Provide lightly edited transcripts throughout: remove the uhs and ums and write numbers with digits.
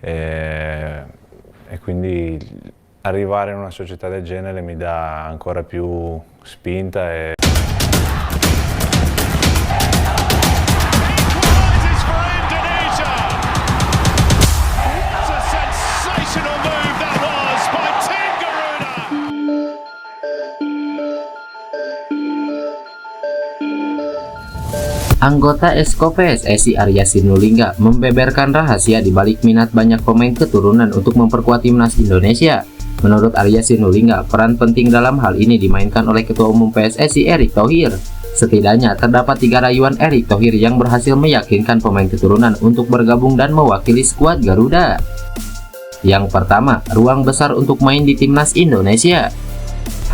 e quindi arrivare in una società del genere mi dà ancora più spinta e Anggota Esko PSSI Arya Sinulinga membeberkan rahasia di balik minat banyak pemain keturunan untuk memperkuat timnas Indonesia. Menurut Arya Sinulinga, peran penting dalam hal ini dimainkan oleh Ketua Umum PSSI Erick Thohir. Setidaknya terdapat 3 rayuan Erick Thohir yang berhasil meyakinkan pemain keturunan untuk bergabung dan mewakili skuad Garuda. Yang pertama, ruang besar untuk main di timnas Indonesia.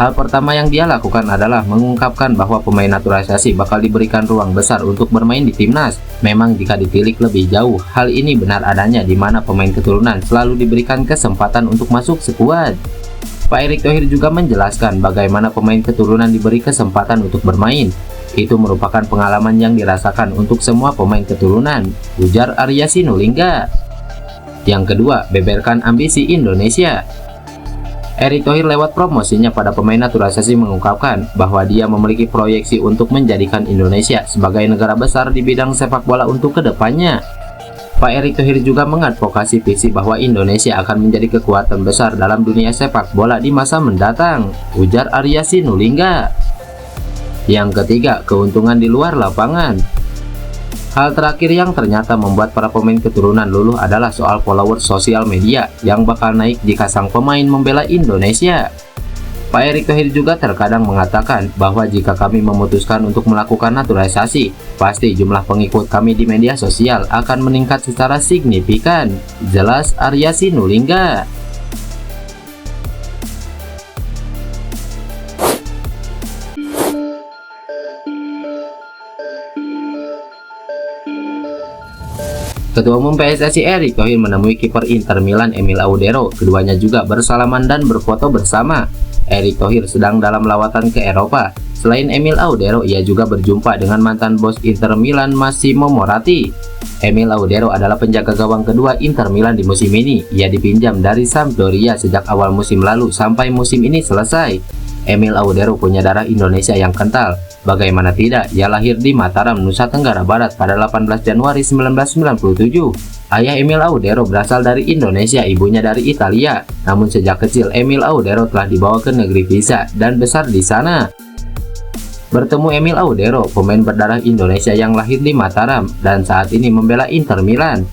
Hal pertama yang dia lakukan adalah mengungkapkan bahwa pemain naturalisasi bakal diberikan ruang besar untuk bermain di timnas. Memang jika ditilik lebih jauh, hal ini benar adanya di mana pemain keturunan selalu diberikan kesempatan untuk masuk skuad. Pak Erick Thohir juga menjelaskan bagaimana pemain keturunan diberi kesempatan untuk bermain. Itu merupakan pengalaman yang dirasakan untuk semua pemain keturunan, ujar Arya Sinulinga. Yang kedua, beberkan ambisi Indonesia. Erick Thohir lewat promosinya pada pemain naturalisasi mengungkapkan bahwa dia memiliki proyeksi untuk menjadikan Indonesia sebagai negara besar di bidang sepak bola untuk kedepannya. Pak Erick Thohir juga mengadvokasi visi bahwa Indonesia akan menjadi kekuatan besar dalam dunia sepak bola di masa mendatang, ujar Arya Sinulinga. Yang ketiga, keuntungan di luar lapangan. Hal terakhir yang ternyata membuat para pemain keturunan luluh adalah soal followers sosial media yang bakal naik jika sang pemain membela Indonesia. Pak Erick Thohir juga terkadang mengatakan bahwa jika kami memutuskan untuk melakukan naturalisasi, pasti jumlah pengikut kami di media sosial akan meningkat secara signifikan, jelas Arya Sinulinga. Ketua Umum PSSI Erick Thohir menemui kiper Inter Milan Emil Audero. Keduanya juga bersalaman dan berfoto bersama. Erick Thohir sedang dalam lawatan ke Eropa. Selain Emil Audero, ia juga berjumpa dengan mantan bos Inter Milan Massimo Moratti. Emil Audero adalah penjaga gawang kedua Inter Milan di musim ini. Ia dipinjam dari Sampdoria sejak awal musim lalu sampai musim ini selesai. Emil Audero punya darah Indonesia yang kental. Bagaimana tidak, ia lahir di Mataram, Nusa Tenggara Barat pada 18 Januari 1997. Ayah Emil Audero berasal dari Indonesia, ibunya dari Italia. Namun sejak kecil, Emil Audero telah dibawa ke negeri Pisa dan besar di sana. Bertemu Emil Audero, pemain berdarah Indonesia yang lahir di Mataram dan saat ini membela Inter Milan.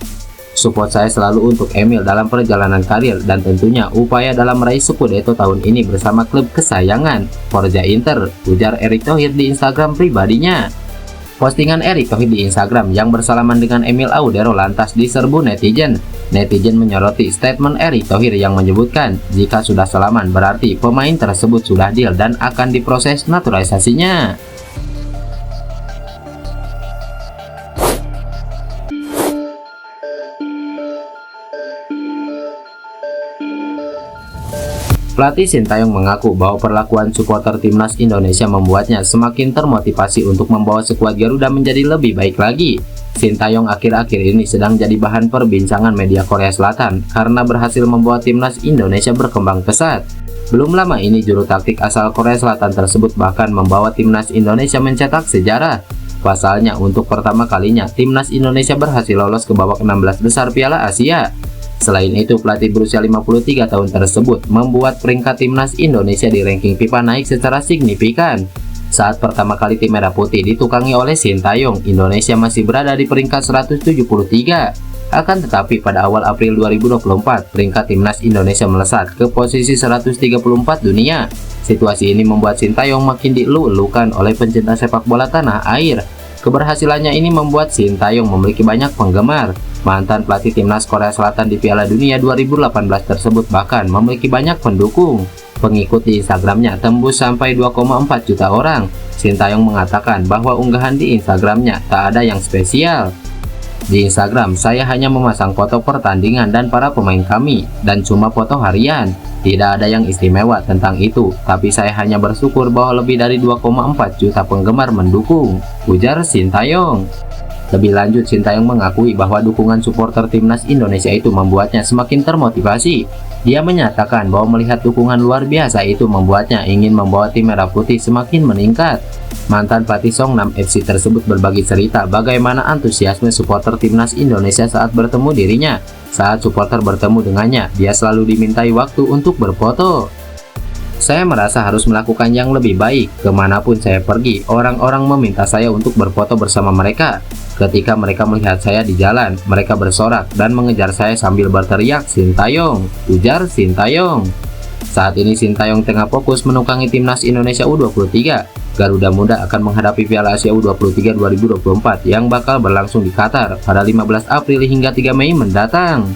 Support saya selalu untuk Emil dalam perjalanan karir dan tentunya upaya dalam meraih Scudetto tahun ini bersama klub kesayangan, Forza Inter, ujar Erick Thohir di Instagram pribadinya. Postingan Erick Thohir di Instagram yang bersalaman dengan Emil Audero lantas diserbu netizen. Netizen menyoroti statement Erick Thohir yang menyebutkan jika sudah salaman berarti pemain tersebut sudah deal dan akan diproses naturalisasinya. Pelatih Sintayong mengaku bahwa perlakuan supporter timnas Indonesia membuatnya semakin termotivasi untuk membawa skuad Garuda menjadi lebih baik lagi. Sintayong akhir-akhir ini sedang jadi bahan perbincangan media Korea Selatan karena berhasil membawa timnas Indonesia berkembang pesat. Belum lama ini juru taktik asal Korea Selatan tersebut bahkan membawa timnas Indonesia mencetak sejarah. Pasalnya untuk pertama kalinya timnas Indonesia berhasil lolos ke babak 16 besar Piala Asia. Selain itu, pelatih berusia 53 tahun tersebut membuat peringkat timnas Indonesia di ranking FIFA naik secara signifikan. Saat pertama kali tim Merah Putih ditukangi oleh Sintayong, Indonesia masih berada di peringkat 173. Akan tetapi pada awal April 2024, peringkat timnas Indonesia melesat ke posisi 134 dunia. Situasi ini membuat Sintayong makin dielu-elukan oleh pencinta sepak bola tanah air. Keberhasilannya ini membuat Sintayong memiliki banyak penggemar. Mantan pelatih timnas Korea Selatan di Piala Dunia 2018 tersebut bahkan memiliki banyak pendukung. Pengikut di Instagramnya tembus sampai 2,4 juta orang. Sintayong mengatakan bahwa unggahan di Instagramnya tak ada yang spesial. Di Instagram, saya hanya memasang foto pertandingan dan para pemain kami, dan cuma foto harian. Tidak ada yang istimewa tentang itu, tapi saya hanya bersyukur bahwa lebih dari 2,4 juta penggemar mendukung, ujar Sintayong. Lebih lanjut, Sintayong mengakui bahwa dukungan supporter timnas Indonesia itu membuatnya semakin termotivasi. Dia menyatakan bahwa melihat dukungan luar biasa itu membuatnya ingin membawa tim merah putih semakin meningkat. Mantan pelatih Songnam FC tersebut berbagi cerita bagaimana antusiasme supporter timnas Indonesia saat bertemu dirinya. Saat supporter bertemu dengannya, dia selalu dimintai waktu untuk berfoto. Saya merasa harus melakukan yang lebih baik. Kemanapun saya pergi, orang-orang meminta saya untuk berfoto bersama mereka. Ketika mereka melihat saya di jalan, mereka bersorak dan mengejar saya sambil berteriak, "Sintayong!" ujar Sintayong. Saat ini Sintayong tengah fokus menukangi timnas Indonesia U23. Garuda Muda akan menghadapi Piala Asia U23 2024 yang bakal berlangsung di Qatar pada 15 April hingga 3 Mei mendatang.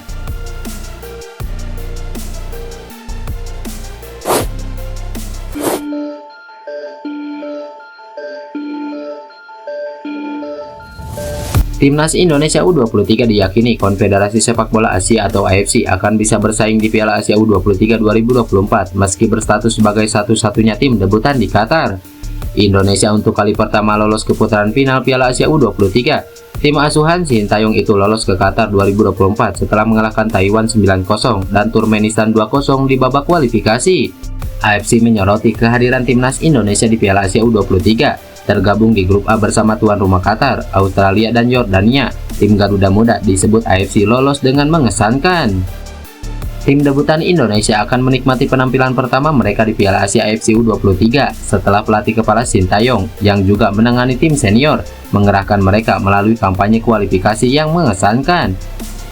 Timnas Indonesia U23 diyakini Konfederasi Sepak Bola Asia atau AFC akan bisa bersaing di Piala Asia U23 2024 meski berstatus sebagai satu-satunya tim debutan di Qatar. Indonesia untuk kali pertama lolos ke putaran final Piala Asia U23. Tim asuhan Sintayong itu lolos ke Qatar 2024 setelah mengalahkan Taiwan 9-0 dan Turkmenistan 2-0 di babak kualifikasi. AFC menyoroti kehadiran timnas Indonesia di Piala Asia U23. Tergabung di grup A bersama tuan rumah Qatar, Australia, dan Yordania. Tim Garuda Muda disebut AFC lolos dengan mengesankan. Tim debutan Indonesia akan menikmati penampilan pertama mereka di Piala Asia AFC U23 setelah pelatih kepala Sintayong yang juga menangani tim senior mengerahkan mereka melalui kampanye kualifikasi yang mengesankan.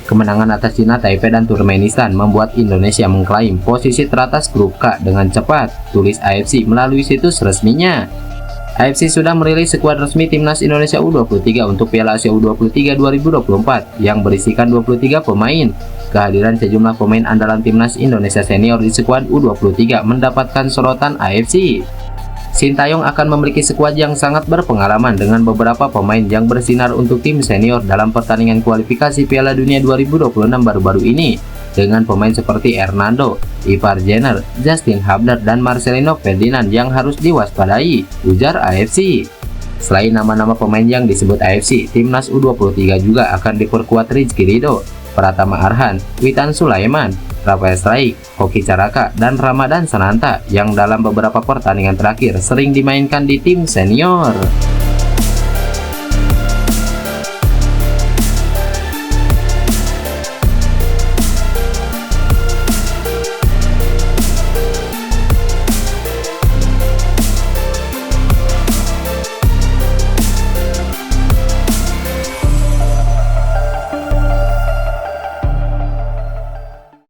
Kemenangan atas Cina, Taipei, dan Turkmenistan membuat Indonesia mengklaim posisi teratas grup K dengan cepat, tulis AFC melalui situs resminya. AFC sudah merilis skuad resmi timnas Indonesia U23 untuk Piala Asia U23 2024 yang berisikan 23 pemain. Kehadiran sejumlah pemain andalan timnas Indonesia senior di skuad U23 mendapatkan sorotan AFC. Sintayong akan memiliki skuad yang sangat berpengalaman dengan beberapa pemain yang bersinar untuk tim senior dalam pertandingan kualifikasi Piala Dunia 2026 baru-baru ini. Dengan pemain seperti Hernando, Ivar Jenner, Justin Hubner, dan Marcelino Ferdinand yang harus diwaspadai, ujar AFC. Selain nama-nama pemain yang disebut AFC, timnas U23 juga akan diperkuat Rizky Ridho, Pratama Arhan, Witan Sulaiman, Rafael Struyck, Hoki Caraka, dan Ramadan Sananta yang dalam beberapa pertandingan terakhir sering dimainkan di tim senior.